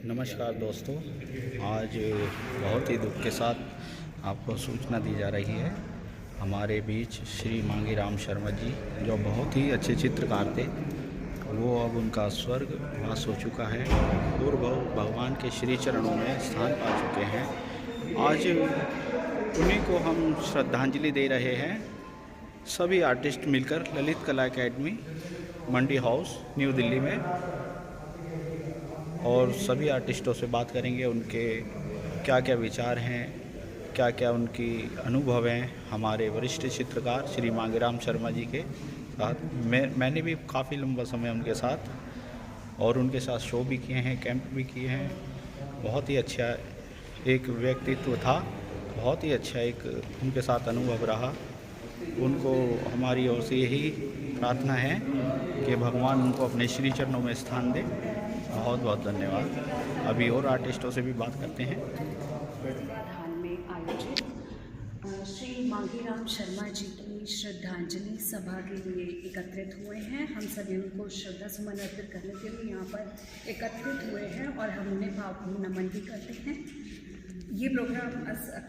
नमस्कार दोस्तों, आज बहुत ही दुख के साथ आपको सूचना दी जा रही है। हमारे बीच श्री मांगीराम शर्मा जी, जो बहुत ही अच्छे चित्रकार थे, वो अब उनका स्वर्गवास हो चुका है और वो भगवान के श्री चरणों में स्थान पा चुके हैं। आज उन्हीं को हम श्रद्धांजलि दे रहे हैं, सभी आर्टिस्ट मिलकर ललित कला एकेडमी, मंडी हाउस, न्यू दिल्ली में। और सभी आर्टिस्टों से बात करेंगे, उनके क्या क्या विचार हैं, क्या क्या उनकी अनुभव हैं हमारे वरिष्ठ चित्रकार श्री मांगीराम शर्मा जी के साथ। मैंने भी काफ़ी लंबा समय उनके साथ और उनके साथ शो भी किए हैं, कैंप भी किए हैं। बहुत ही अच्छा एक व्यक्तित्व था, बहुत ही अच्छा एक उनके साथ अनुभव रहा। उनको हमारी ओर से यही प्रार्थना है कि भगवान उनको अपने श्री चरणों में स्थान दे। बहुत बहुत धन्यवाद। अभी और आर्टिस्टों से भी बात करते हैं। हाल में आयोजित श्री मांगीराम शर्मा जी की श्रद्धांजलि सभा के लिए एकत्रित हुए हैं। हम सभी उनको श्रद्धा सुमन अर्पित करने के लिए यहाँ पर एकत्रित हुए हैं और हम उन्हें भावपूर्ण नमन भी करते हैं। ये प्रोग्राम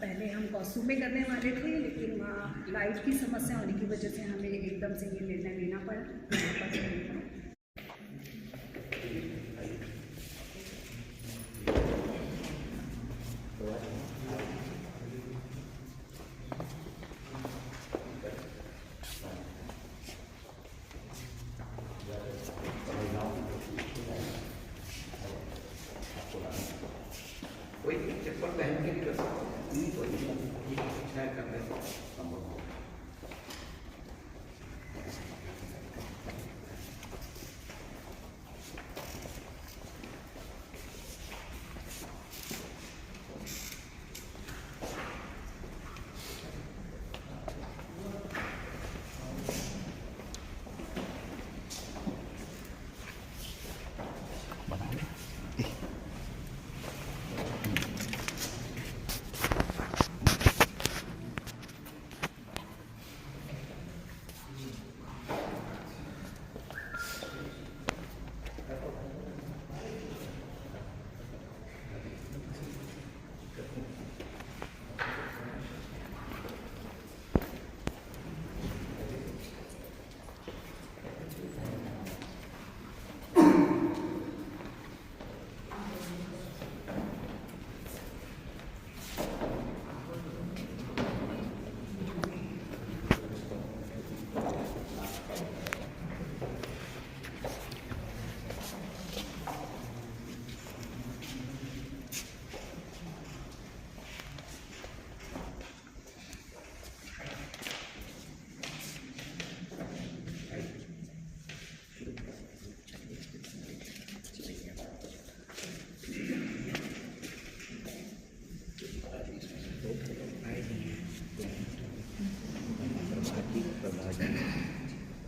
पहले हम कॉस्ट्यूम में करने वाले थे, लेकिन वहाँ लाइट की समस्या होने की वजह से हमें एकदम से ये निर्णय लेना पड़ा। कोई चप्पल पहन के भी कर सकते हैं।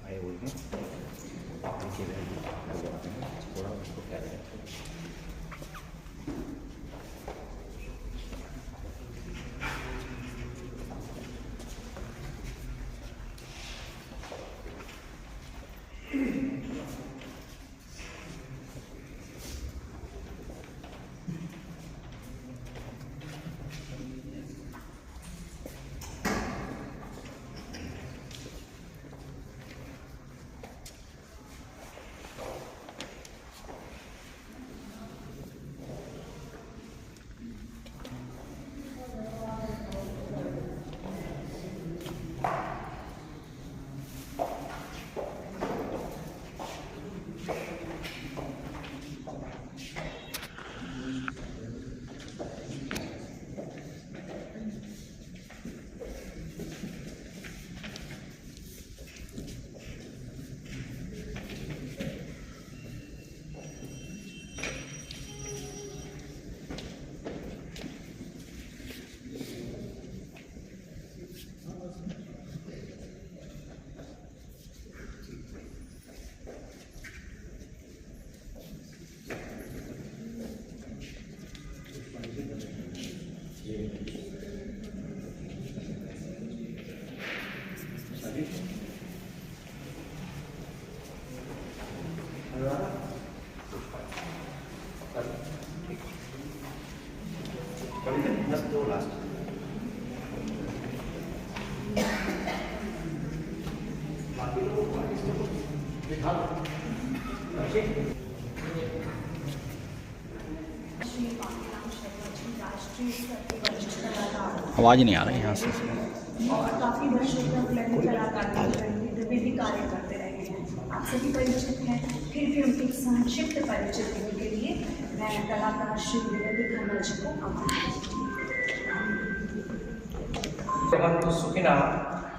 आए हुए हैं, थोड़ा उसको क्या रहेगा। श्री मांगीराम शर्मा जी राष्ट्रीय स्तर के वरिष्ठ कलाकार आवाज़ नहीं आ रही यहाँ से। और काफ़ी वर्षों तक ललित कलाकार में भी कार्य करते रहे हैं। आप सभी परिचित हैं, फिर भी उनके संक्षिप्त परिचय देने के लिए मैं कलाकार श्री वीरेंद्र खन्ना जी को आमंत्रित भवन्तु सुखिनः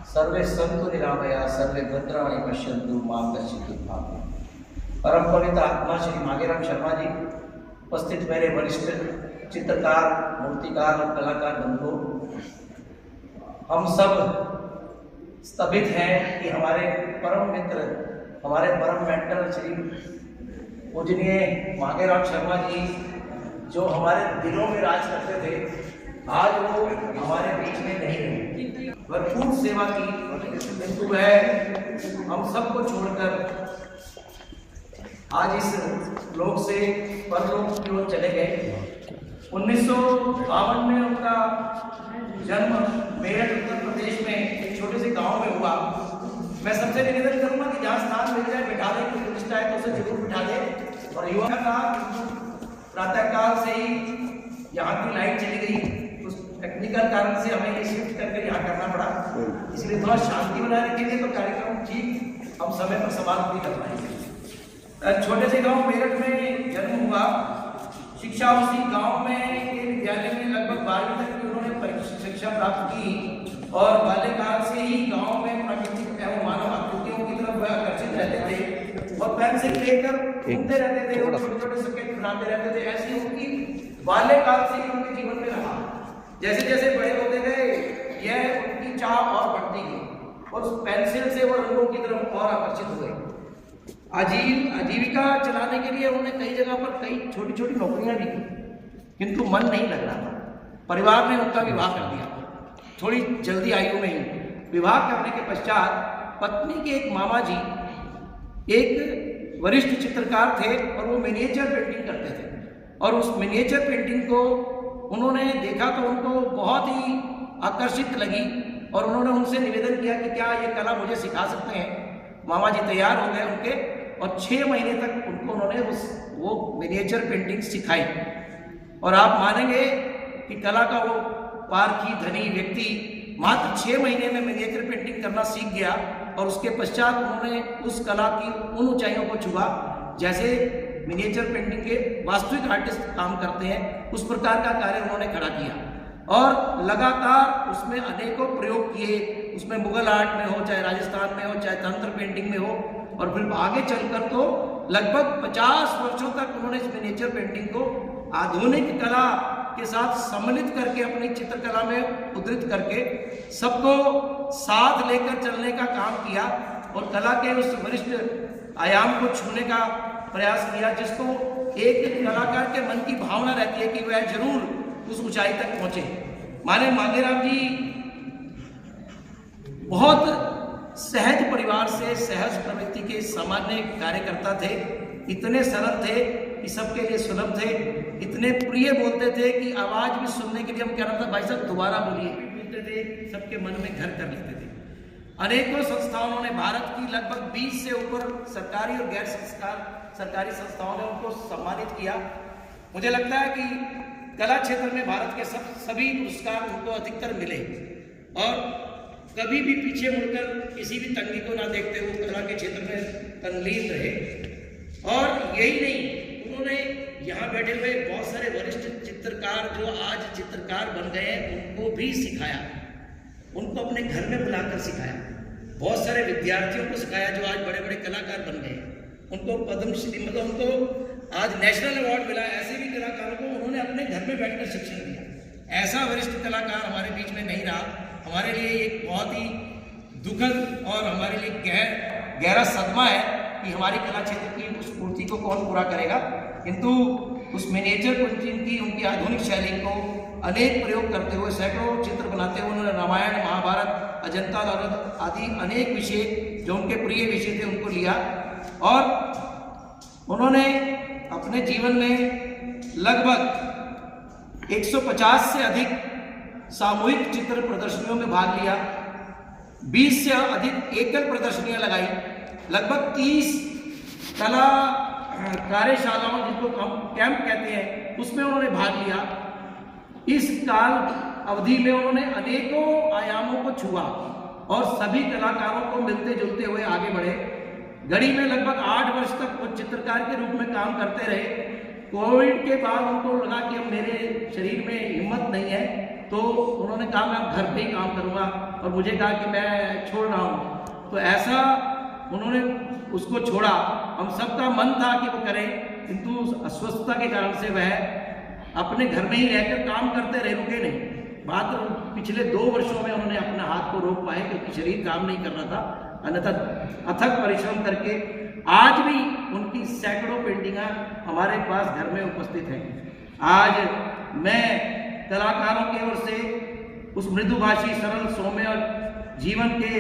सर्वे सन्तु निरामया सर्वे भद्राणि पश्यन्तु मां कश्चित् दुःखं। परम पवित्र आत्मा श्री मांगीराम शर्मा जी, उपस्थित मेरे वरिष्ठ चित्रकार, मूर्तिकार और कलाकार बंधुओं, हम सब स्तभित हैं कि हमारे परम मित्र, हमारे परम मेंटर श्री पूजनीय मांगीराम शर्मा जी, जो हमारे दिलों में राज करते थे, आज वो हमारे बीच में नहीं रहे। भरपूर सेवा की, किंतु वह हम सबको छोड़कर आज इस लोक से परलोक की ओर चले गए। 1952 में उनका जन्म मेरठ उत्तर प्रदेश में एक छोटे से गांव में हुआ। मैं सबसे निवेदन करूंगा कि जहाँ स्थान मिल जाए बिठा दे, कोई प्रतिष्ठा है तो उसे जरूर बिठा दे। और युवा का प्रातःकाल से ही यहाँ की लाइट चली गई, उस टेक्निकल कारण से हमें ये शिफ्ट करके यहाँ करना पड़ा। इसलिए थोड़ा शांति बनाए रखेंगे तो कार्यक्रम ठीक हम समय पर समाप्त भी कर पाएंगे। छोटे से गांव मेरठ में जन्म हुआ। शिक्षा उसी गांव में के विद्यालय में लगभग 12वीं तक की उन्होंने शिक्षा प्राप्त की और बाल्यकाल से ही गांव में प्राकृतिक एवं मानव आकृतियों की तरफ वह आकर्षित रहते थे और पेंसिल लेकर घूमते रहते थे और छोटे छोटे स्केच बनाते रहते थे। ऐसी उनकी बाल्यकाल से ही उनके जीवन में रहा। जैसे जैसे बड़े होते गए, यह उनकी चाह और बढ़ती गई और उस पेंसिल से वो रंगों की तरफ और आकर्षित हो गए। आजीविका चलाने के लिए उन्होंने कई जगह पर कई छोटी छोटी नौकरियां भी की, किंतु मन नहीं लग रहा था। परिवार ने उनका विवाह कर दिया थोड़ी जल्दी आयु में ही। विवाह करने के पश्चात पत्नी के एक मामा जी एक वरिष्ठ चित्रकार थे और वो मिनिएचर पेंटिंग करते थे और उस मिनिएचर पेंटिंग को उन्होंने देखा तो उनको बहुत ही आकर्षित लगी और उन्होंने उनसे निवेदन किया कि क्या ये कला मुझे सिखा सकते हैं। मामा जी तैयार हो गए उनके और 6 महीने तक उनको उन्होंने वो मिनिएचर पेंटिंग सिखाई। और आप मानेंगे कि कला का वो पारखी धनी व्यक्ति मात्र 6 महीने में मिनिएचर पेंटिंग करना सीख गया और उसके पश्चात उन्होंने उस कला की उन ऊंचाइयों को छुआ जैसे मिनिएचर पेंटिंग के वास्तविक आर्टिस्ट काम करते हैं। उस प्रकार का कार्य उन्होंने खड़ा किया और लगातार उसमें अनेकों प्रयोग किए। उसमें मुगल आर्ट में हो, चाहे राजस्थान में हो, चाहे तंत्र पेंटिंग में हो, और फिर आगे चलकर तो लगभग 50 वर्षों तक उन्होंने इस मिनिएचर पेंटिंग को आधुनिक कला के साथ सम्मिलित करके अपनी चित्रकला में उद्धृत करके सबको साथ लेकर चलने का काम किया और कला के उस वरिष्ठ आयाम को छूने का प्रयास किया जिसको एक कलाकार के मन की भावना रहती है कि वह जरूर उस ऊंचाई तक पहुंचे। माने मांगीराम जी बहुत सहज परिवार से, सहज प्रवृत्ति के सामान्य कार्यकर्ता थे। इतने सरल थे कि सबके लिए सुलभ थे, इतने प्रिय बोलते थे कि आवाज भी सुनने के लिए हम कह रहा था भाई साहब दोबारा बोलिए, बोलते थे, सबके मन में घर कर लेते थे। अनेकों संस्थाओं ने, भारत की लगभग 20 से ऊपर सरकारी और गैर सरकारी संस्थाओं ने उनको सम्मानित किया। मुझे लगता है कि कला क्षेत्र में भारत के सभी पुरस्कार उनको अधिकतर मिले और कभी भी पीछे मुड़कर किसी भी तंगी को ना देखते हुए कला के क्षेत्र में तल्लीन रहे। और यही नहीं, उन्होंने यहाँ बैठे हुए बहुत सारे वरिष्ठ चित्रकार जो आज चित्रकार बन गए हैं उनको भी सिखाया, उनको अपने घर में बुलाकर सिखाया। बहुत सारे विद्यार्थियों को सिखाया जो आज बड़े बड़े कलाकार बन गए। उनको पद्मश्री, मतलब उनको आज नेशनल अवार्ड मिला। ऐसे भी कलाकारों को उन्होंने अपने घर में बैठकर शिक्षण दिया। ऐसा वरिष्ठ कलाकार हमारे बीच में नहीं रहा। हमारे लिए एक बहुत ही दुखद और हमारे लिए गहरा सदमा है कि हमारी कला क्षेत्र की उस पूर्ति को कौन पूरा करेगा। किंतु उस मिनिएचर पेंटिंग की उनकी आधुनिक शैली को अनेक प्रयोग करते हुए, सैकड़ों चित्र बनाते हुए उन्होंने रामायण, महाभारत, अजंता दौलत आदि अनेक विषय जो उनके प्रिय विषय थे उनको लिया और उन्होंने अपने जीवन में लगभग 150 से अधिक सामूहिक चित्र प्रदर्शनियों में भाग लिया, 20 से अधिक एकल प्रदर्शनियां लगाई, लगभग 30 कला कार्यशालाओं जिनको हम कैंप कहते हैं उसमें उन्होंने भाग लिया। इस काल अवधि में उन्होंने अनेकों आयामों को छुआ और सभी कलाकारों को मिलते जुलते हुए आगे बढ़े। गढ़ी में लगभग 8 वर्ष तक वो चित्रकार के रूप में काम करते रहे। कोविड के बाद उनको लगा कि अब मेरे शरीर में हिम्मत नहीं है, तो उन्होंने कहा मैं घर पे ही काम करूँगा और मुझे कहा कि मैं छोड़ रहा हूँ। तो ऐसा उन्होंने उसको छोड़ा। हम सबका मन था कि वो करें, किंतु अस्वस्थता के कारण से वह अपने घर में ही रहकर काम करते रहे, रुके नहीं। बात पिछले 2 वर्षों में उन्होंने अपने हाथ को रोक पाए क्योंकि शरीर काम नहीं कर रहा था। अन्यथा अथक परिश्रम करके आज भी उनकी सैकड़ों पेंटिंगां हमारे पास घर में उपस्थित हैं। आज मैं कलाकारों की ओर से उस मृदुभाषी, सरल, सौम्य और जीवन के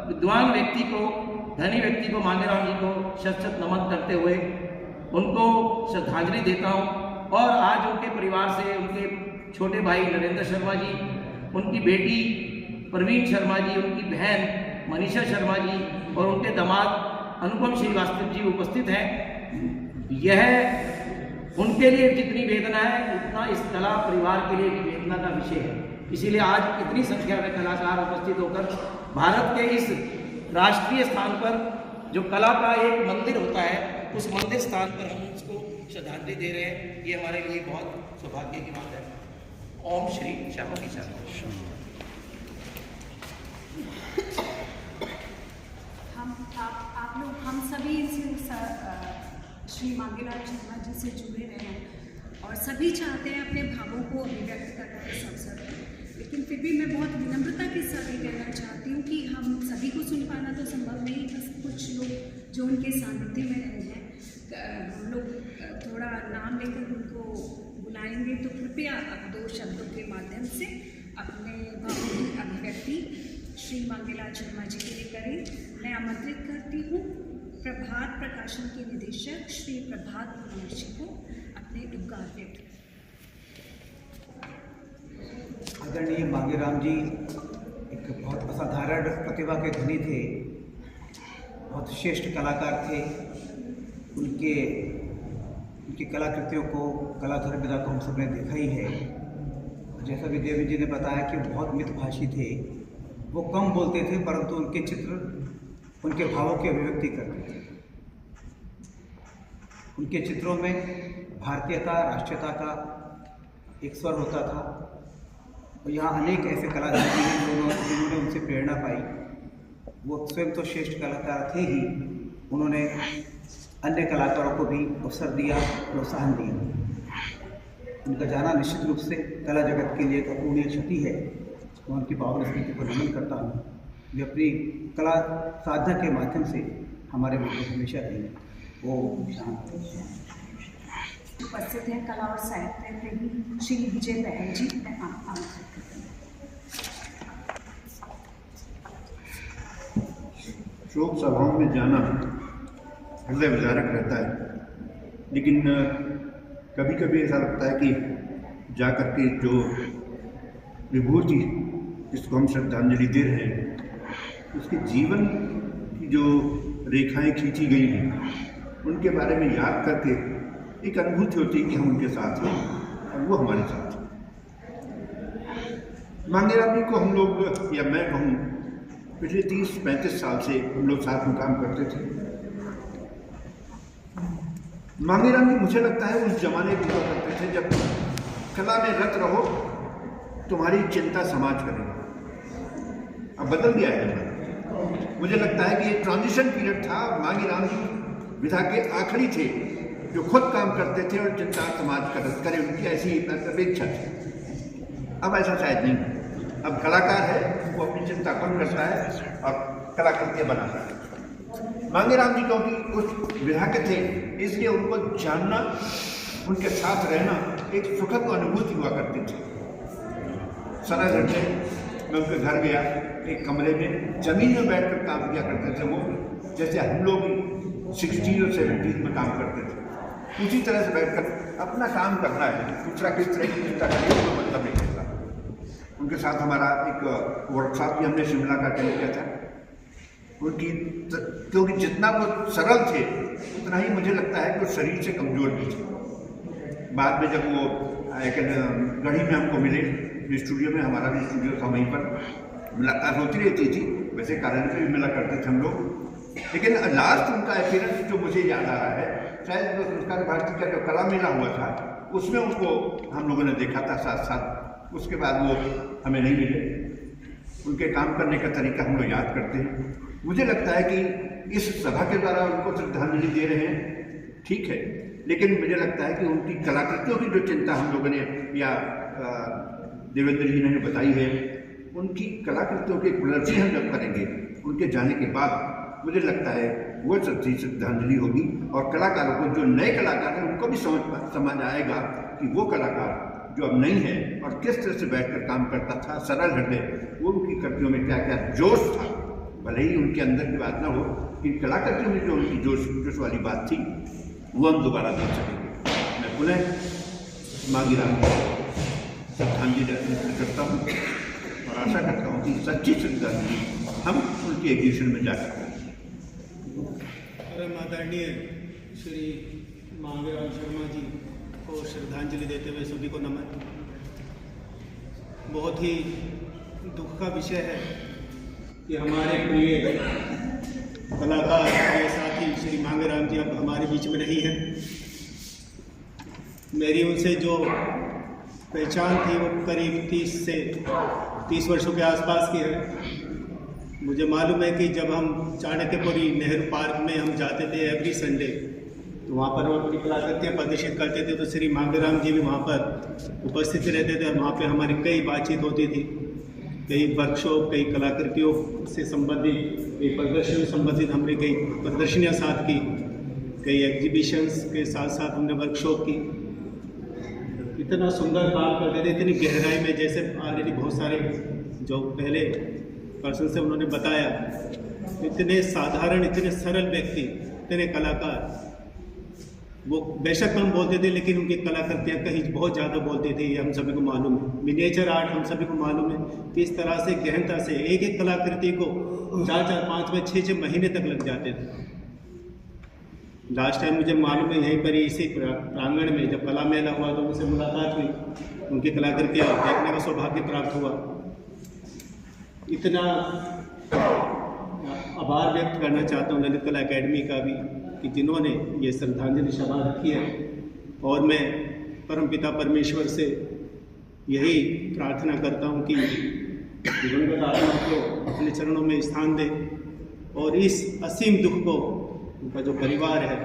विद्वान व्यक्ति को, धनी व्यक्ति को, मांगेराम जी को शत-शत नमन करते हुए उनको श्रद्धांजलि देता हूँ। और आज उनके परिवार से उनके छोटे भाई नरेंद्र शर्मा जी, उनकी बेटी प्रवीण शर्मा जी, उनकी बहन मनीषा शर्मा जी और उनके दामाद अनुपम श्रीवास्तव जी उपस्थित हैं। यह उनके लिए जितनी वेदना है उतना इस कला परिवार के लिए भी वेदना का विषय है। इसीलिए आज इतनी संख्या में कलाकार उपस्थित होकर भारत के इस राष्ट्रीय स्थान पर जो कला का एक मंदिर होता है, उस मंदिर स्थान पर हम उसको श्रद्धांजलि दे रहे हैं। ये हमारे लिए बहुत सौभाग्य की बात है। ओम श्री श्यामा की शरण। हम सभी श्री मांगेराम शर्मा जी से जुड़े रहे हैं और सभी चाहते हैं अपने भावों को अभिव्यक्त करना इस अवसर पर। लेकिन फिर भी मैं बहुत विनम्रता के साथ ये कहना चाहती हूँ कि हम सभी को सुन पाना तो संभव नहीं, बस कुछ लोग जो उनके सानिध्य में रहे हैं, हम लोग थोड़ा नाम लेकर उनको बुलाएंगे, तो कृपया अब 2 शब्दों के माध्यम से अपने भावों की अभिव्यक्ति श्री मांगेलाल शर्मा जी के लिए करें। मैं आमंत्रित करती हूँ प्रभात प्रकाशन के निदेशक श्री प्रभात महर्षि को अपने उद्गार व्यक्त। आदरणीय मांगेराम जी एक बहुत असाधारण प्रतिभा के धनी थे, बहुत श्रेष्ठ कलाकार थे। उनकी कलाकृतियों को, कलाधर्मिता को हम सबने देखा ही है। जैसा कि देवी जी ने बताया कि वो बहुत मितभाषी थे, वो कम बोलते थे परंतु उनके चित्र उनके भावों की अभिव्यक्ति करते थे। उनके चित्रों में भारतीयता, राष्ट्रीयता का एक स्वर होता था। और यहाँ अनेक ऐसे कलाकार हैं जिन्होंने उनसे प्रेरणा पाई। वो स्वयं तो श्रेष्ठ कलाकार थे ही, उन्होंने अन्य कलाकारों को भी अवसर दिया, प्रोत्साहन दिया। उनका जाना निश्चित रूप से कला जगत के लिए एक अपूर्णीय क्षति है। मैं उनकी पावन स्मृति को नमन करता हूँ। वे अपनी कला साधना के माध्यम से हमारे बीच में हमेशा रहेंगे। वो शांत उपस्थित हैं कला और साहित्य प्रेमी श्री विजय बहल जी। मैं आमंत्रित करती हूँ। शोक सभाओं में जाना हृदय विदारक रहता है, लेकिन कभी कभी ऐसा लगता है कि जा कर के जो विभूति जिसको हम श्रद्धांजलि दे रहे हैं, उसके जीवन की जो रेखाएं खींची गई हैं, उनके बारे में याद करके एक अनुभूति होती है कि हम उनके साथ हैं और वो हमारे साथ हैं। मांगेराम जी को हम लोग, या मैं कहूँ, पिछले 30-35 साल से हम लोग साथ में काम करते थे। मांगेराम जी मुझे लगता है उस जमाने की हुआ करते थे जब कला में रत रहो, तुम्हारी चिंता समाज करेगा। अब बदल गया है। मुझे लगता है कि ये ट्रांजिशन पीरियड था। मांगेराम जी विधा के आखिरी थे जो खुद काम करते थे और चिंता समाज करे, उनकी ऐसी अपेक्षा थी। अब ऐसा शायद नहीं। अब कलाकार है, वो अपनी चिंता कम करता है और कलाकृतियाँ बनाता है। मांगेराम जी क्योंकि उस विधा के थे, इसलिए उनको जानना, उनके साथ रहना एक सुखद अनुभूति हुआ करती थी। सरल घंटे मैं उनके घर गया, एक कमरे में ज़मीन में बैठकर काम किया करते थे। वो जैसे हम लोग 60 और 70 में काम करते थे, उसी तरह से बैठकर अपना काम करना है। दूसरा किस तरह की चिंता करने का मतलब नहीं रहता। उनके साथ हमारा एक वर्कशॉप भी हमने शिमला का अटेंड किया था। उनकी क्योंकि जितना वो सरल थे उतना ही मुझे लगता है कि वो शरीर से कमज़ोर भी थे। बाद में जब वो गढ़ी में हमको मिले, स्टूडियो में, हमारा भी स्टूडियो था, वहीं पर मुलाकात होती रहती थी, वैसे कारण पे भी मिला करते थे हम लोग। लेकिन लास्ट उनका अपीयरेंस जो मुझे याद आ रहा है, शायद संस्कार भारती का जो कला मेला हुआ था उसमें उनको हम लोगों ने देखा था साथ साथ। उसके बाद वो हमें नहीं मिले। उनके काम करने का तरीका हम लोग याद करते हैं। मुझे लगता है कि इस सभा के द्वारा उनको श्रद्धांजलि दे रहे हैं, ठीक है, लेकिन मुझे लगता है कि उनकी कलाकृतियों की जो चिंता हम लोगों ने या देवेंद्र जी ने बताई है, उनकी कलाकृतियों की उपलब्धि हम जब करेंगे उनके जाने के बाद, मुझे लगता है वो सच्ची श्रद्धांजलि होगी। और कलाकारों को, जो नए कलाकार हैं, उनको भी समझ आएगा कि वो कलाकार जो अब नहीं है और किस तरह से बैठकर काम करता था, सरल हृदय, वो उनकी कृतियों में क्या क्या जोश था। भले ही उनके अंदर की बात ना हो, इन कलाकृतियों में जो उनकी जोश वाली बात थी वो हम दोबारा देख सकेंगे। मैं पुनः मांगीराम को श्रद्धांजलि अर्पित करता हूँ और आशा करता हूँ कि सच्ची श्रद्धांजलि हम उनके एग्जीबिशन में जा सकते हैं। परम आदरणीय श्री मांगीराम शर्मा जी को श्रद्धांजलि देते हुए सभी को नमन। बहुत ही दुख का विषय है कि हमारे प्रिय कलाकार, मेरे साथी श्री मांगीराम जी अब हमारे बीच में नहीं हैं। मेरी उनसे जो पहचान थी वो करीब 30 वर्षों के आसपास की है। मुझे मालूम है कि जब हम चाणक्यपुरी नेहरू पार्क में हम जाते थे एवरी संडे, तो वहाँ पर वो अपनी कलाकृतियाँ प्रदर्शित करते थे, तो श्री मांगीराम जी भी वहाँ पर उपस्थित रहते थे और वहाँ पे हमारी कई बातचीत होती थी, कई वर्कशॉप, कई कलाकृतियों से संबंधित, कई प्रदर्शनियों से संबंधित हमने कई प्रदर्शनियाँ साथ की, कई एग्जीबिशंस के साथ साथ हमने वर्कशॉप की। इतना सुंदर काम करते थे, इतनी गहराई में, जैसे ऑलरेडी बहुत सारे जो पहले पर्सन से उन्होंने बताया, इतने साधारण, इतने सरल व्यक्ति, इतने कलाकार। वो बेशक कम बोलते थे लेकिन उनकी कलाकृतियाँ कहीं बहुत ज़्यादा बोलते थे, ये हम सभी को मालूम है। मिनिएचर आर्ट हम सभी को मालूम है कि इस तरह से गहनता से एक एक कलाकृति को 4-4, 5-5, 6-6 महीने तक लग जाते थे। लास्ट टाइम मुझे मालूम है यहीं पर ही इसी प्रांगण में जब कला मेला हुआ तो उनसे मुलाकात हुई, उनकी कलाकृतियाँ देखने का सौभाग्य प्राप्त हुआ। इतना आभार व्यक्त करना चाहता हूँ ललित कला अकेडमी का भी कि जिन्होंने ये श्रद्धांजलि सभा रखी है, और मैं परमपिता परमेश्वर से यही प्रार्थना करता हूँ कि दिवंगत आत्मा को अपने चरणों में स्थान दे और इस असीम दुख को उनका जो परिवार है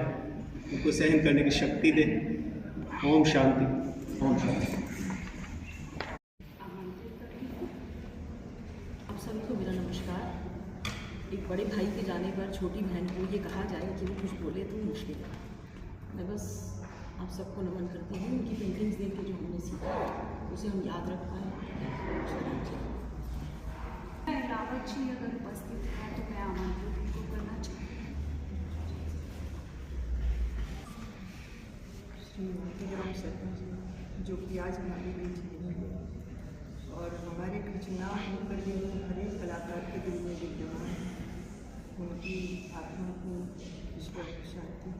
उनको सहन करने की शक्ति दे। ओम शांति, ओम शांति। आप सभी को मेरा नमस्कार। एक बड़े भाई के जाने पर छोटी बहन को ये कहा जाए कि वो कुछ बोले तो मुश्किल है। मैं बस आप सबको नमन करती हूँ। उनकी पेंटिंग्स देख के जो हमने सीखा उसे हम याद रख पाएँ। रावत जी अगर उपस्थित है तो मैं आमंत्रित उनको करना चाहूँगी। श्री मांगीराम शर्मा जी, जो कि आज हमारे बीच में है और हमारे बीच ना होकर भी हर एक कलाकार के दिल में विद्यमान है। उनकी आत्मा को ईश्वर की शांति।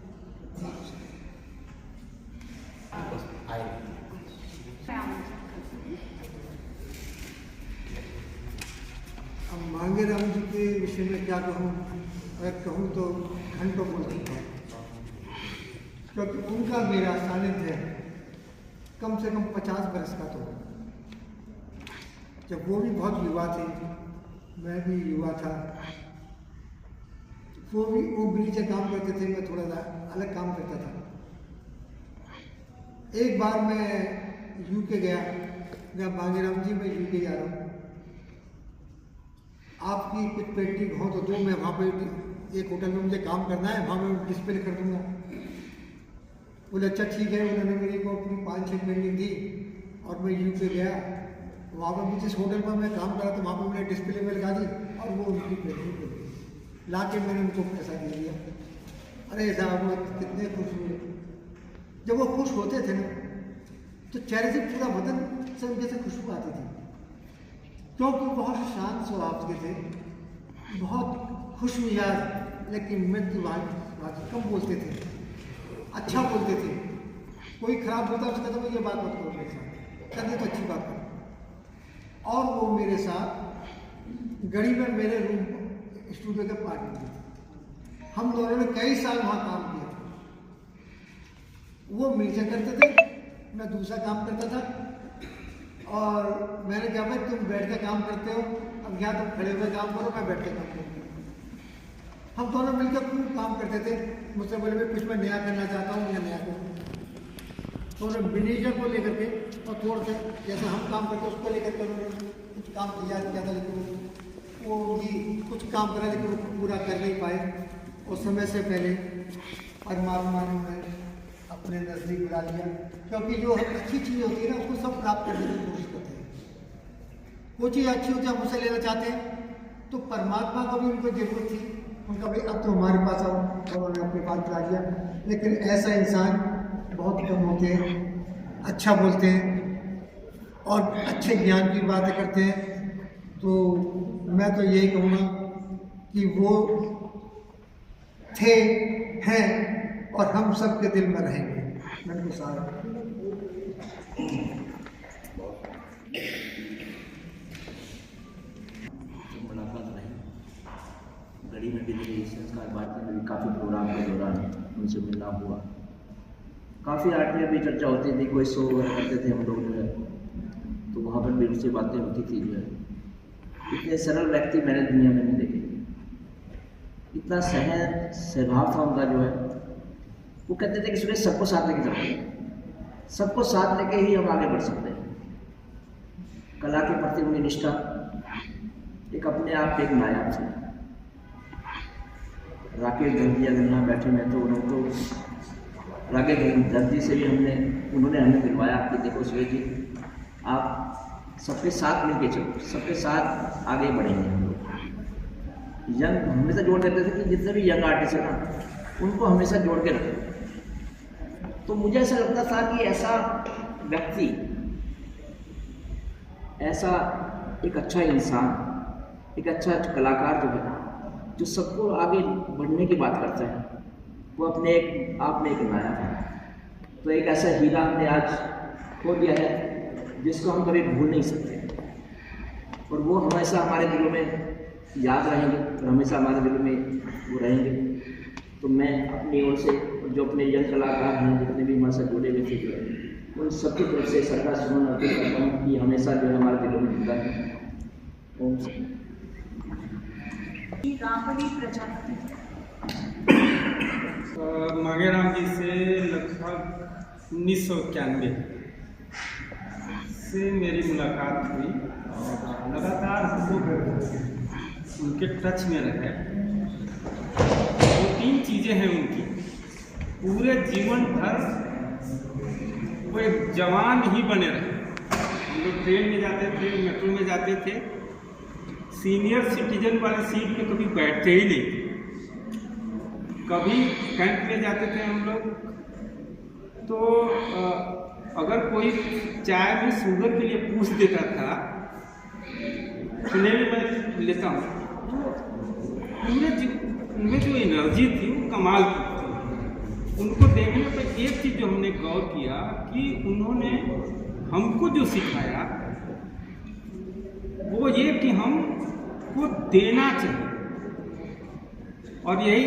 अब मांगीराम जी के विषय में क्या कहूँ, अगर कहूँ तो घंटों बोल सकता हूँ, क्योंकि उनका मेरा सानिध्य कम से कम 50 बरस का तो। जब वो भी बहुत युवा थे, मैं भी युवा था, वो ब्रिज से काम करते थे, मैं थोड़ा सा अलग काम करता था। एक बार मैं यूके गया, मैं मांगीराम जी मैं यूके जा रहा हूँ, आपकी कुछ पेंटिंग हो तो दो, मैं वहाँ पे एक होटल में मुझे काम करना है, वहाँ मैं डिस्प्ले कर दूँगा। बोले अच्छा ठीक है। उन्होंने मेरे को अपनी 5-6 पेंटिंग दी और मैं यूके गया। वहाँ पर जिस होटल पर मैं काम कर रहा था वहाँ पर मैंने डिस्प्ले में लगा दी और वो उनकी पेंटिंग ला के मैंने उनको पैसा दे दिया। अरे साहब वो कितने खुश हुए। जब वो खुश होते थे ना तो चेहरे से पूरा बदन से उनके से खुशबू आती थी, क्योंकि बहुत शांत स्वभाव के थे, बहुत खुश मिजाज, लेकिन मृदुभाषी, कम बोलते थे, अच्छा बोलते थे। कोई खराब बोलता उसका तो ये बात मत करो मेरे साथ, करने तो अच्छी बात है। और वो मेरे साथ गढ़ी में मेरे रूम स्टूडियो के पार्टनर थे। हम दोनों ने कई साल वहाँ काम किया। वो मिर्चा करते थे, मैं दूसरा काम करता था। और मैंने कहा भाई तुम बैठ के काम करते हो, अब यहाँ तुम खड़े हुए काम करो, मैं बैठ के काम करूँगा। हम दोनों मिलकर खूब काम करते थे। मुझसे बोले भाई कुछ मैं नया करना चाहता हूँ, मैं नया करूँ। तो उन्होंने मैनेजर को लेकर के और थोड़ा सा जैसे हम काम करते उसको लेकर के उन्होंने कुछ काम तैयार किया था, लेकिन वो भी कुछ काम करा लेकिन वो पूरा कर नहीं पाए। उस समय से पहले परमात्मा ने उन्हें अपने नज़दीक बुला लिया, क्योंकि जो अच्छी चीज़ होती है ना उसको सब प्राप्त करने की कोशिश करते हैं। वो चीज़ अच्छी होती है हम उसे लेना चाहते हैं, तो परमात्मा को भी उनको जरूरत थी। उनका भाई अब तो हमारे पास आओ, और उन्होंने अपने पास बुला लिया। लेकिन ऐसा इंसान बहुत कम होते हैं, अच्छा बोलते हैं और अच्छे ज्ञान की बातें करते हैं। तो मैं तो यही कहूँगा कि वो थे, हैं और हम सब के दिल में रहेंगे। मैं तो सारा मुलाकात रही, गढ़ी में भी मेरी संस्कार भारती में भी काफ़ी प्रोग्राम के दौरान उनसे मिलना हुआ। काफ़ी आर्ट में भी चर्चा होती थी, कोई शो वगैरह करते थे हम लोग जो है, तो वहाँ पर भी उनसे बातें होती थी जो है। इतने सरल व्यक्ति मैंने दुनिया में नहीं देखे, इतना सहज स्वभाव था उनका जो है। वो कहते थे कि सुरेश सबको साथ लेके चलते हैं, सबको साथ लेके ही हम आगे बढ़ सकते हैं। कला के प्रति उनकी निष्ठा एक अपने आप एक नायाब थी। राकेश दर्जी अगर यहाँ बैठे में तो उनको राकेश दर्जी से भी उन्होंने हमें मिलवाया कि देखो सुरेश जी आप सबके साथ मिलके चलो, सबके साथ आगे बढ़ेंगे हम लोग। यंग हमेशा जोड़ देते थे कि जितने भी यंग आर्टिस्ट है ना उनको हमेशा जोड़ के रखो। तो मुझे ऐसा लगता था कि ऐसा व्यक्ति, ऐसा एक अच्छा इंसान, एक अच्छा कलाकार जो है, जो सबको आगे बढ़ने की बात करता है, वो अपने आप में एक नायाब है। तो एक ऐसा हीरा हमने आज खो दिया है जिसको हम कभी भूल नहीं सकते, और वो हमेशा हमारे दिलों में याद रहेंगे और हमेशा हमारे दिलों में वो रहेंगे। तो मैं अपनी ओर से जो अपने यंग कलाकार हैं जितने भी हमारे साथ जुड़े हुए थे जो है, उन सबकी तरफ से सरकार सुमन अर्पित करता हूँ कि हमेशा जो है हमारे दिलों में जुड़ा है। ओम रामबली प्रजापति मांगेराम जी से लगभग 1991 से मेरी मुलाकात हुई और लगातार हम लोग उनके टच में रहे। वो 3 चीज़ें हैं उनकी, पूरे जीवन भर वो एक जवान ही बने रहे। हम लोग ट्रेन में जाते थे, मेट्रो में जाते थे, सीनियर सिटीजन वाले सीट पे कभी बैठते ही नहीं थे। कभी कैंप में जाते थे हम लोग तो अगर कोई चाय में शुगर के लिए पूछ देता था, सुने में मैं लेता हूँ, उनमें जो एनर्जी थी वो कमाल की थी। उनको देखने पर एक चीज़ जो हमने गौर किया कि उन्होंने हमको जो सिखाया वो ये कि हमको देना चाहिए, और यही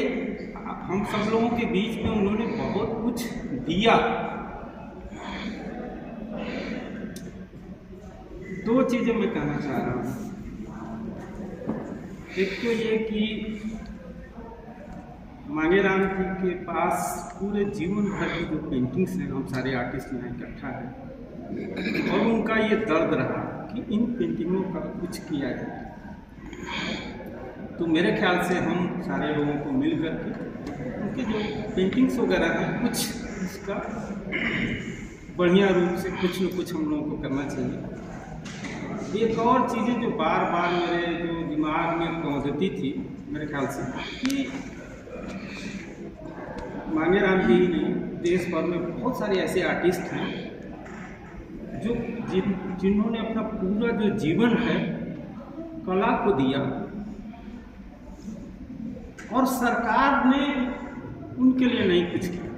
हम सब लोगों के बीच में उन्होंने बहुत कुछ दिया। 2 चीज़ें मैं कहना चाह रहा हूँ। एक तो ये कि मांगेराम जी के पास पूरे जीवन भर की जो पेंटिंग्स हैं, हम सारे आर्टिस्ट यहाँ इकट्ठा हैं, और उनका ये दर्द रहा कि इन पेंटिंगों का कुछ किया जाए। तो मेरे ख्याल से हम सारे लोगों को मिल करके उनके जो पेंटिंग्स वगैरह हैं कुछ इसका बढ़िया रूप से कुछ न कुछ हम लोगों को करना चाहिए। एक और चीज़ें जो बार बार मेरे जो दिमाग में पहुँचती थी मेरे ख्याल से कि मांगेराम जी ने देश भर में बहुत सारे ऐसे आर्टिस्ट हैं जो जिन्होंने अपना पूरा जो जीवन है कला को दिया, और सरकार ने उनके लिए नहीं कुछ किया।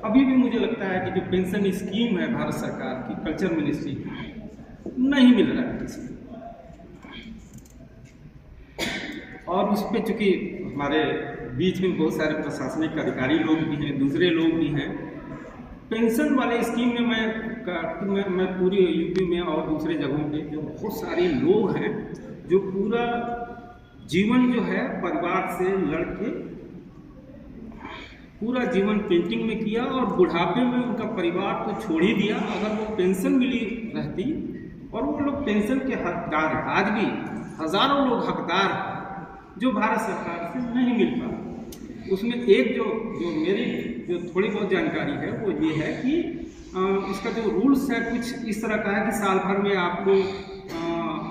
अभी भी मुझे लगता है कि जो पेंशन स्कीम है भारत सरकार की, कल्चर मिनिस्ट्री की, नहीं मिल रहा है किसी को। और उस पर चूँकि हमारे बीच में बहुत सारे प्रशासनिक अधिकारी लोग भी हैं, दूसरे लोग भी हैं, पेंशन वाले स्कीम में मैं पूरी यूपी में और दूसरे जगहों पे जो बहुत सारे लोग हैं जो पूरा जीवन जो है परिवार से लड़ के पूरा जीवन पेंटिंग में किया और बुढ़ापे में उनका परिवार को छोड़ ही दिया। अगर वो पेंशन मिली रहती और वो लोग पेंशन के हकदार हैं, आज भी हज़ारों लोग हकदार हैं जो भारत सरकार से नहीं मिल पाता। उसमें एक जो मेरी जो थोड़ी बहुत जानकारी है वो ये है कि उसका जो रूल्स है कुछ इस तरह का है कि साल भर में आपको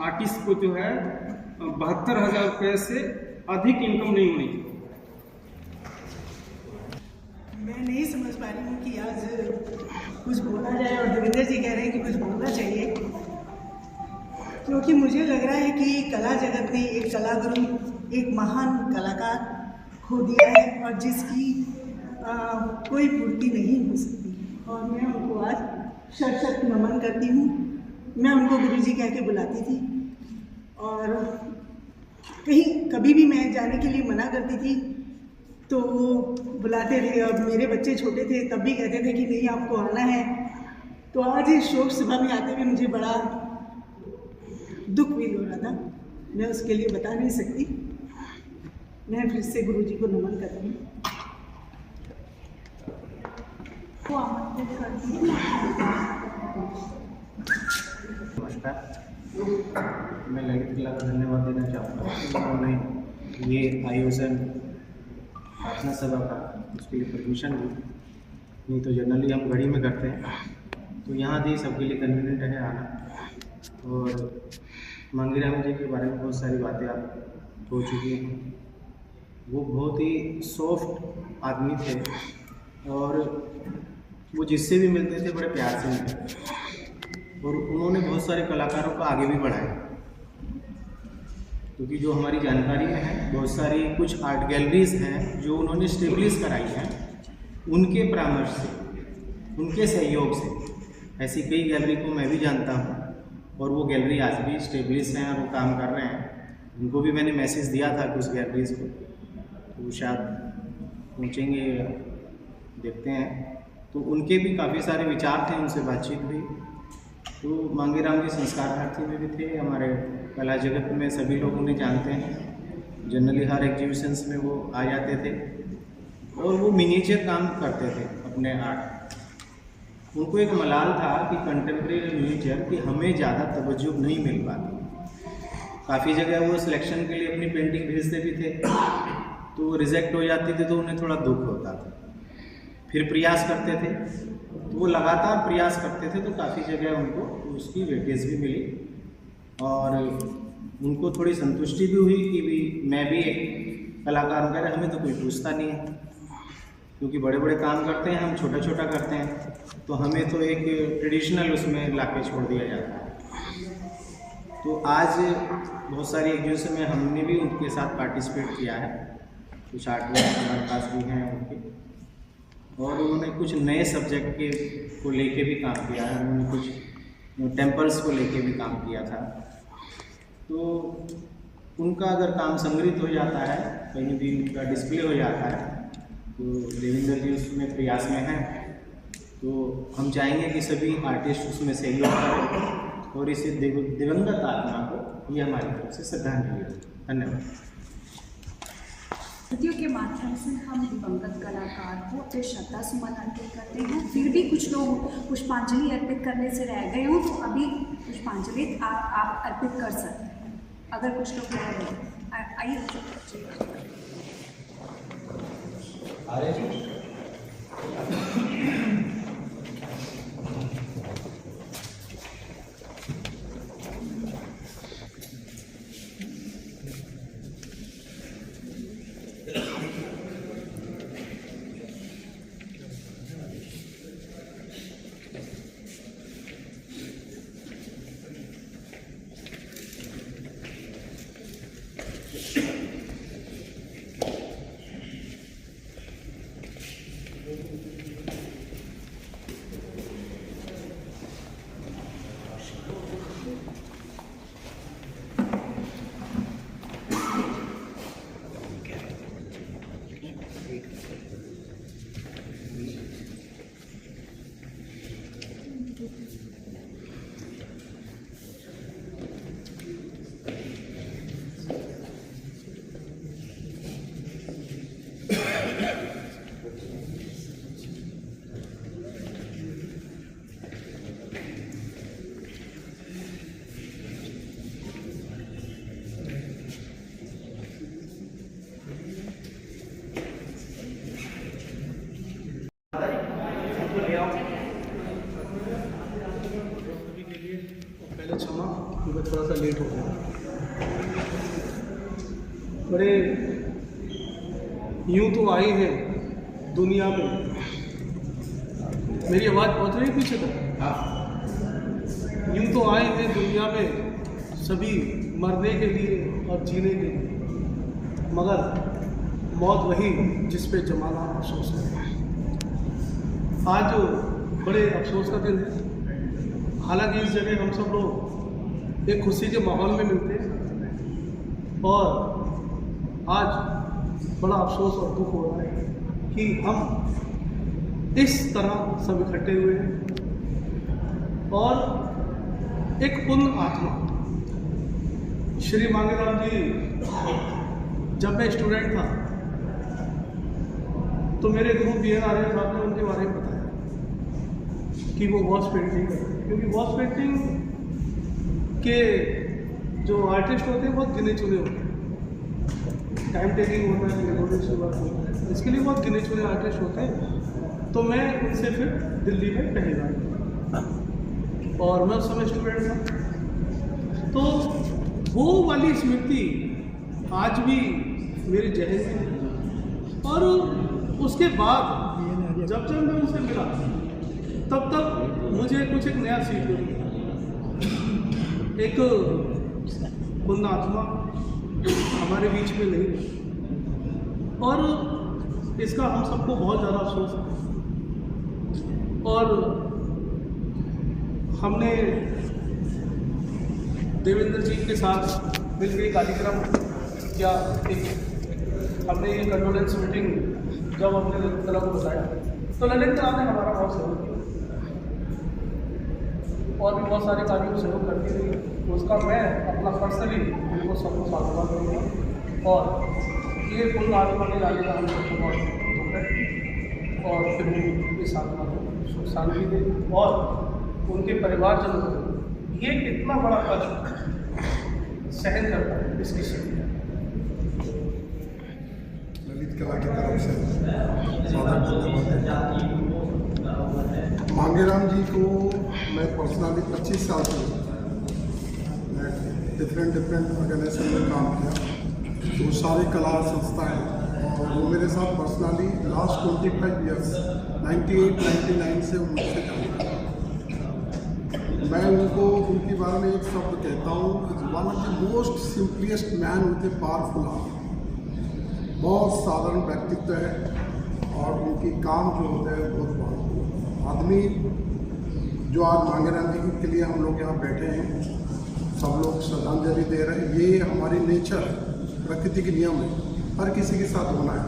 आर्टिस्ट को जो है 72,000 रुपये से अधिक इनकम नहीं होनी चाहिए। मैं नहीं समझ पा रही हूँ कि आज कुछ बोला जाए और देवेंद्र जी कह रहे हैं कि कुछ बोलना चाहिए, क्योंकि मुझे लग रहा है कि कला जगत ने एक कलागुरु, एक महान कलाकार खो दिया है और जिसकी कोई पूर्ति नहीं हो सकती। और मैं उनको आज शत नमन करती हूँ। मैं उनको गुरुजी कह के बुलाती थी और कहीं कभी भी मैं जाने के लिए मना करती थी तो वो बुलाते थे। और मेरे बच्चे छोटे थे तब भी कहते थे कि नहीं आपको आना है। तो आज इस शोक सभा में आते हुए मुझे बड़ा दुख फील हो रहा था, मैं उसके लिए बता नहीं सकती। मैं फिर से गुरुजी को नमन करती हूँ। नमस्कार, मैं ललित कला का धन्यवाद देना चाहूँगा कि उन्होंने ये आयोजन प्रार्थना सभा का उसके लिए परमिशन दी। नहीं तो जनरली हम घड़ी में करते हैं, तो यहाँ दी सबके लिए कन्वीनियंट है आना। और मांगीराम जी के बारे में बहुत सारी बातें आप हो चुकी हैं। वो बहुत ही सॉफ्ट आदमी थे और वो जिससे भी मिलते थे बड़े प्यार से मिलते और उन्होंने बहुत सारे कलाकारों को आगे भी बढ़ाया। क्योंकि जो हमारी जानकारी में है बहुत सारी कुछ आर्ट गैलरीज हैं जो उन्होंने स्टेब्लिश कराई हैं, उनके परामर्श से, उनके सहयोग से। ऐसी कई गैलरी को मैं भी जानता हूँ और वो गैलरी आज भी स्टेब्लिश हैं और वो काम कर रहे हैं। उनको भी मैंने मैसेज दिया था कुछ गैलरीज को, तो वो शायद पहुँचेंगे, देखते हैं। तो उनके भी काफ़ी सारे विचार थे, उनसे बातचीत हुई। तो मांगीराम जी संस्कार भारती में भी थे, हमारे कला जगत में सभी लोग उन्हें जानते हैं। जनरली हर एग्जीबिशंस में वो आ जाते थे और वो मिनिएचर काम करते थे अपने आर्ट। उनको एक मलाल था कि कंटेम्प्रेरी मिनिएचर कि हमें ज़्यादा तवज्जो नहीं मिल पाती। काफ़ी जगह वो सिलेक्शन के लिए अपनी पेंटिंग भेजते भी थे, तो वो रिजेक्ट हो जाती थी, तो उन्हें थोड़ा दुख होता था। फिर प्रयास करते थे, तो वो लगातार प्रयास करते थे, तो काफ़ी जगह उनको उसकी वेटेज भी मिली और उनको थोड़ी संतुष्टि भी हुई कि भी मैं भी एक कलाकार हूँ। कह रहे हमें तो कोई पूछता नहीं है, क्योंकि बड़े बड़े काम करते हैं, हम छोटा छोटा करते हैं, तो हमें तो एक ट्रेडिशनल उसमें लाके छोड़ दिया जाता है। तो आज बहुत सारी एग्जीबिशन में हमने भी उनके साथ पार्टिसिपेट किया है। कुछ आर्टवर्क हमारे पास भी हैं उनके, और उन्होंने कुछ नए सब्जेक्ट के को लेके भी काम किया है। उन्होंने कुछ टेम्पल्स को लेके भी काम किया था। तो उनका अगर काम संग्रहित हो जाता है, कहीं भी उनका डिस्प्ले हो जाता है, तो देवेंद्र जी उसमें प्रयास में हैं, तो हम चाहेंगे कि सभी आर्टिस्ट उसमें सहयोग करें और इसे दिवंगत आत्मा को ये हमारी तरफ से श्रद्धांजलि हो। धन्यवाद। कृतियों के माध्यम से हम दिवंगत कलाकार को अपने श्रद्धा सुमन अर्पित करते हैं। फिर भी कुछ लोग पुष्पांजलि अर्पित करने से रह गए हों, तो अभी पुष्पांजलि आप अर्पित कर सकते हैं अगर कुछ लोग रह गए। आइए आर्य जी। यूं तो आए हैं दुनिया में, मेरी आवाज़ पहुंच रही है पीछे तक? यूं तो आए हैं दुनिया में सभी मरने के लिए और जीने के लिए, मगर मौत वही जिस पे जमाना अफसोस करे। आज बड़े अफसोस का दिन है। हालांकि इस जगह हम सब लोग एक खुशी के माहौल में मिलते हैं, और आज बड़ा अफसोस और दुख हो रहा है कि हम इस तरह सब इकट्ठे हुए हैं। और एक पुण्य आत्मा श्री मांगेराम जी, जब मैं स्टूडेंट था तो मेरे गुरु B.N. आर्य साहब ने उनके बारे में बताया कि वो वॉश पेंटिंग करते हैं, क्योंकि वॉश पेंटिंग के जो आर्टिस्ट होते हैं बहुत गिने चुने होते हैं, टाइम टेकिंग होता है, लेबोरेटरी वर्क होता है, इसके लिए बहुत गिने चुने आर्टिस्ट होते हैं। तो मैं उनसे फिर दिल्ली में पहली बार, और मैं उस समय स्टूडेंट था, तो वो वाली स्मृति आज भी मेरे जहन में है। और उसके बाद जब मैं उनसे मिला तब मुझे कुछ एक नया सीख मिली। एक पुण्य आत्मा हमारे बीच में नहीं है, और इसका हम सबको बहुत ज़्यादा अफसोस है। और हमने देवेंद्र जी के साथ मिलकर एक कार्यक्रम किया, हमने ये कंडोलेंस मीटिंग जब हमने ललित कला को बताया तो ललित कला ने हमारा बहुत सहयोग किया, और भी बहुत सारे कार्यों में सहयोग करती रही। उसका मैं अपना पर्सनली उनको सबको साधुवाद करूँगा, और ये पुण्य आत्मा के जाने का हम सबको बहुत दुख है, और फिर इस आत्मा को सुख शांति दे, और उनके परिवारजनों को ये कितना बड़ा कष्ट सहन करता है इसकी शक्ति। ललित कला की तरफ से मांगेराम जी को मैं पर्सनली 25 साल से डिफरेंट ऑर्गेनाइजेशन में काम किया, तो सारे कला संस्थाएं, और वो मेरे साथ पर्सनली लास्ट 25 ईयर्स 98-99 से मुझसे जानते हैं। मैं उनको उनके बारे में एक शब्द कहता हूँ, one of the most simplest man with a powerful heart. बहुत साधारण व्यक्तित्व है, और उनकी काम जो होता है बहुत पावरफुल आदमी। जो आज मांगेराम जी के लिए हम लोग यहाँ बैठे हैं, सब लोग श्रद्धांजलि दे रहे हैं, ये हमारी नेचर है, प्रकृति के नियम है, हर किसी के साथ होना है।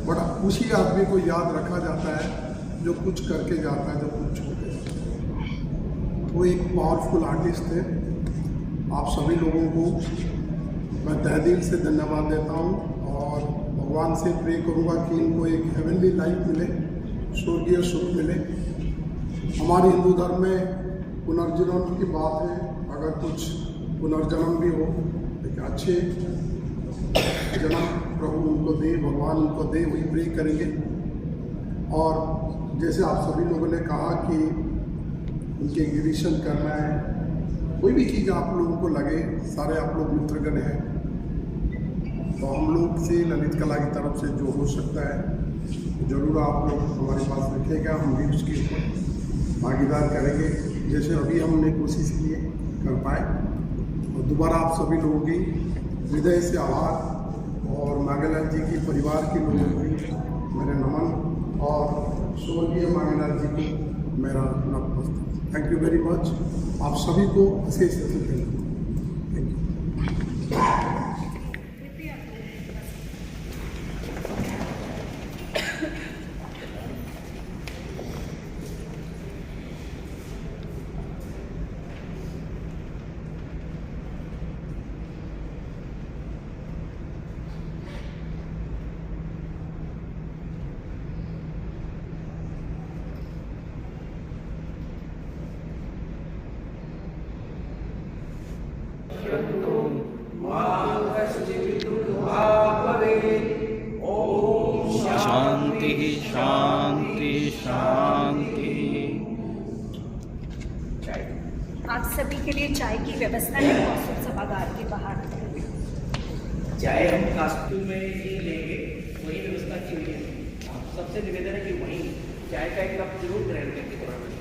बट उसी आदमी को याद रखा जाता है जो कुछ करके जाता है, जो कुछ छोड़ के जाता है। वो एक पावरफुल आर्टिस्ट थे। आप सभी लोगों को मैं तहे दिल से धन्यवाद देता हूँ, और भगवान से प्रे करूँगा कि इनको एक हेवनली लाइफ मिले, स्वर्गीय सुख मिले। हमारे हिंदू धर्म में पुनर्जन्म की बात है, अगर कुछ पुनर्जन्म भी हो एक अच्छे जन्म प्रभु उनको दे, भगवान उनको दे, वही प्रे करेंगे। और जैसे आप सभी लोगों ने कहा कि उनके एग्जीबिशन करना है, कोई भी चीज़ आप लोगों को लगे, सारे आप लोग मित्रगण हैं, तो हम लोग से ललित कला की तरफ से जो हो सकता है ज़रूर आप लोग हमारे पास रखिएगा, हम भी उसकी भागीदार करेंगे, जैसे अभी हमने कोशिश की कर पाए। और दोबारा आप सभी लोगों की हृदय से आभार, और मांगेलाल जी की परिवार के लोगों को मेरे नमन, और स्वर्गीय मांगेलाल जी को मेरा नमस्ते। Thank you very much. आप सभी को अशेष धन्यवाद। Thank you. शांति शांति शांति। आप सभी के लिए चाय की व्यवस्था है मौसम सभागार के बाहर। चाय हम कास्तू में ही लेंगे। सबसे निवेदन है कि वहीं चाय का एक कप जरूर ग्रहण करके थोड़ा